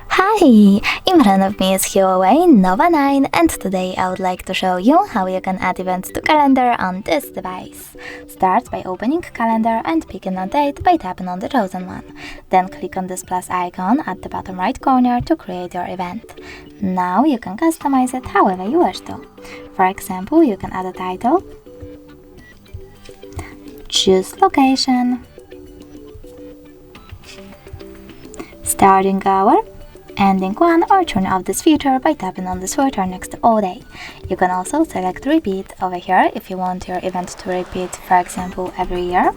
Hi! In front of me is HUAWEI NOVA 9 and today I would like to show you how you can add events to calendar on this device. Start by opening calendar and picking a date by tapping on the chosen one. Then click on this plus icon at the bottom right corner to create your event. Now you can customize it however you wish to. For example, you can add a title, choose location, starting hour, ending one, or turn off this feature by tapping on this filter next to all day. You can also select repeat over here if you want your event to repeat, for example, every year.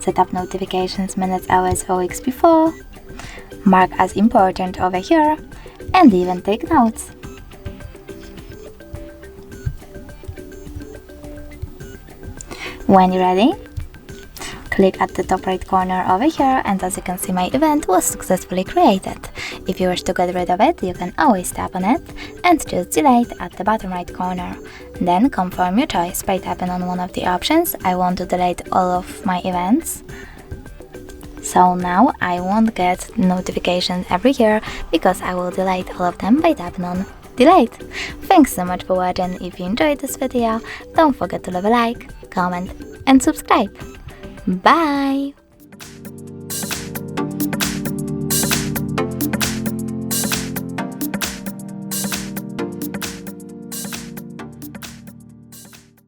Set up notifications minutes, hours, or weeks before. Mark as important over here, and even take notes. When you're ready, click at the top right corner over here, and as you can see, my event was successfully created. If you wish to get rid of it, you can always tap on it and choose delete at the bottom right corner. Then confirm your choice by tapping on one of the options. I want to delete all of my events. So now I won't get notifications every year because I will delete all of them by tapping on delete. Thanks so much for watching. If you enjoyed this video, don't forget to leave a like, comment and subscribe. Bye!